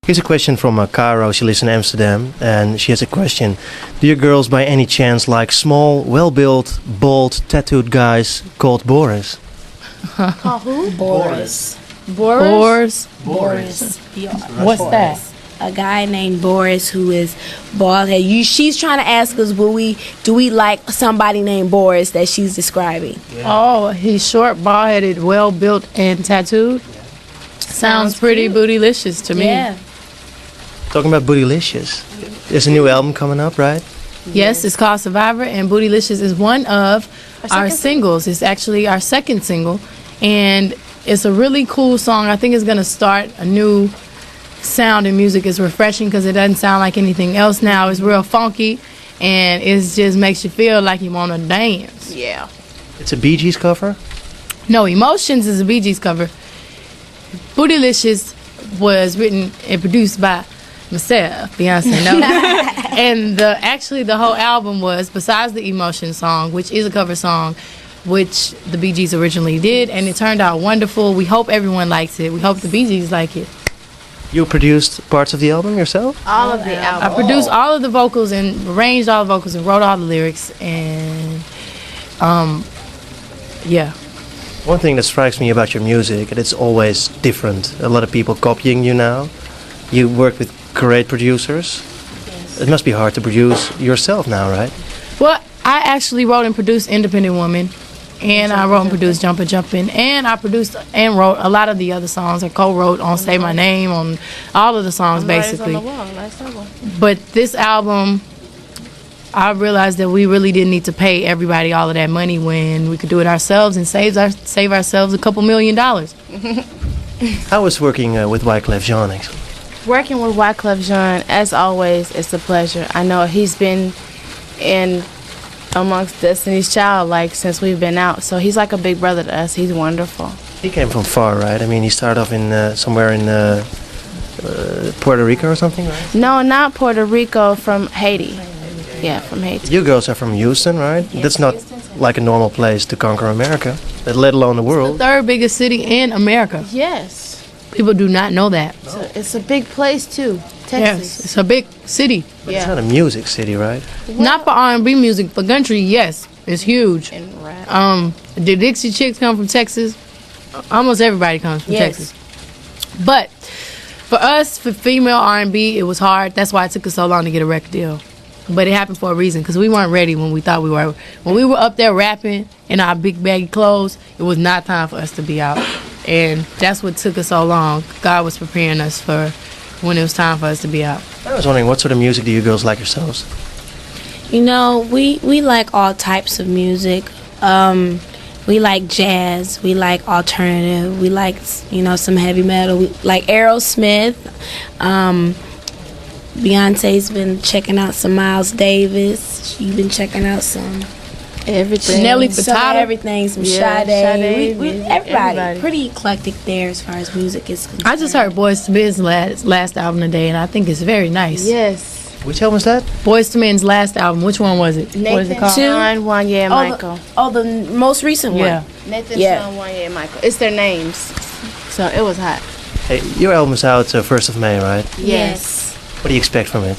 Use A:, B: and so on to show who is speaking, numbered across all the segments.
A: Here's a question from Caro. She lives in Amsterdam, and she has a question. Do your girls by any chance like small, well-built, bald, tattooed guys called Boris?
B: Call who?
C: Boris.
B: Boris?
C: Boris.
B: What's that?
C: A guy named Boris who is bald head. She's trying to ask us, do we like somebody named Boris that she's describing?
B: Yeah. Oh, he's short, bald-headed, well-built, and tattooed. Yeah. Sounds pretty bootylicious to me.
C: Yeah.
A: Talking about bootylicious, there's a new album coming up, right?
B: Yes, it's called Survivor, and Bootylicious is one of our singles. It's actually our second single, and it's a really cool song. I think it's going to start a new sound in music. It's refreshing because it doesn't sound like anything else now. It's real funky, and it just makes you feel like you want to dance.
C: Yeah.
A: It's a Bee Gees cover?
B: No, Emotions is a Bee Gees cover. Bootylicious was written and produced by myself, Beyonce, no. And actually the whole album was, besides the Emotion song, which is a cover song, which the Bee Gees originally did, and it turned out wonderful. We hope everyone likes it. We hope the Bee Gees like it.
A: You produced parts of the album yourself?
C: All of the album.
B: I produced all of the vocals and arranged all the vocals and wrote all the lyrics, and yeah.
A: One thing that strikes me about your music, and it's always different. A lot of people copying you now. You work with great producers. Yes. It must be hard to produce yourself now, right?
B: Well, I actually wrote and produced Independent Woman, and I wrote and produced Jumpin' Jumpin', and I produced and wrote a lot of the other songs. I co-wrote on Say My Name, on all of the songs, basically. But this album, I realized that we really didn't need to pay everybody all of that money when we could do it ourselves and save ourselves a couple $1 million.
A: How was working with Wyclef Jean, actually?
D: Working with Wyclef Jean, as always, it's a pleasure. I know he's been in amongst Destiny's Child since we've been out, so he's like a big brother to us. He's wonderful.
A: He came from far, right? I mean, he started off in somewhere in Puerto Rico or something, right?
D: No, not Puerto Rico, from Haiti. Yeah, from Haiti.
A: You girls are from Houston, right?
D: Yes,
A: that's not like a normal place to conquer America, let alone the world.
B: It's the third biggest city in America.
D: Yes.
B: People do not know that.
D: It's a big place too, Texas.
B: Yes, it's a big city.
A: But it's not a music city, right?
D: Well,
B: not for R&B music, for country, yes, it's huge.
D: And rap.
B: The Dixie Chicks come from Texas. Almost everybody comes from Texas. But for us, for female R&B, it was hard. That's why it took us so long to get a record deal. But it happened for a reason, because we weren't ready when we thought we were. When we were up there rapping in our big baggy clothes, it was not time for us to be out. And that's what took us so long. God was preparing us for when it was time for us to be out.
A: I was wondering, what sort of music do you girls like yourselves?
C: You know, we like all types of music. We like jazz. We like alternative. We like, some heavy metal. We like Aerosmith. Beyonce's been checking out some Miles Davis. She's been checking out some
D: everything.
B: Nelly
C: Some
B: Furtado.
C: Everything. Some Sade. Everybody. Pretty eclectic there as far as music is concerned.
B: I just heard Boyz II Men's last album today, and I think it's very nice.
D: Yes.
A: Which album was that?
B: Boyz II Men's last album. Which one was it? What is it called?
D: Sean, Wanya, and Michael.
C: The most recent one.
B: Yeah.
D: Nathan, Sean, Wanya, and Michael. It's their names. So it was hot.
A: Hey, your album is out 1st of May, right?
D: Yes.
A: What do you expect from it?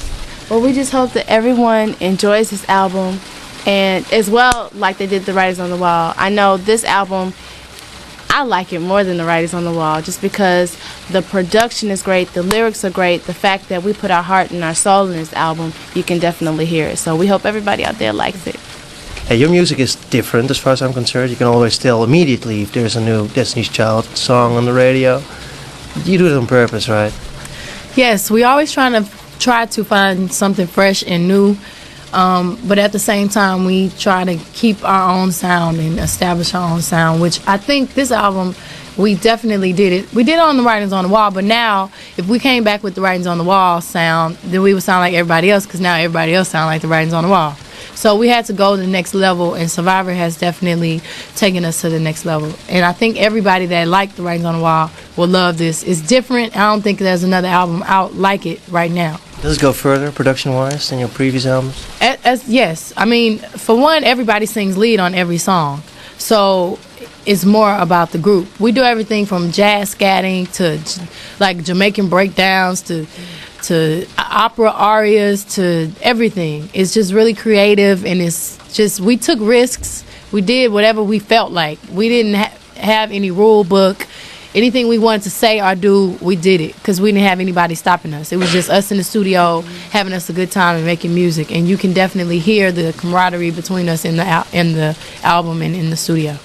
D: Well, we just hope that everyone enjoys this album, and as well, like they did The Writers on the Wall. I know this album, I like it more than The Writers on the Wall, just because the production is great, the lyrics are great, the fact that we put our heart and our soul in this album, you can definitely hear it. So we hope everybody out there likes it.
A: Hey, your music is different as far as I'm concerned. You can always tell immediately if there's a new Destiny's Child song on the radio. You do it on purpose, right?
B: Yes, we always try to find something fresh and new, but at the same time, we try to keep our own sound and establish our own sound, which I think this album, we definitely did it. We did it on The Writings on the Wall, but now, if we came back with The Writings on the Wall sound, then we would sound like everybody else, because now everybody else sound like The Writings on the Wall. So we had to go to the next level, and Survivor has definitely taken us to the next level. And I think everybody that liked The Writings on the Wall will love this. It's different. I don't think there's another album out like it right now.
A: Does it go further, production-wise, than your previous albums?
B: Yes. I mean, for one, everybody sings lead on every song. So it's more about the group. We do everything from jazz scatting to like Jamaican breakdowns to opera arias to everything. It's just really creative, and it's just, we took risks. We did whatever we felt like. We didn't have any rule book. Anything we wanted to say or do, we did it because we didn't have anybody stopping us. It was just us in the studio having us a good time and making music. And you can definitely hear the camaraderie between us in the album and in the studio.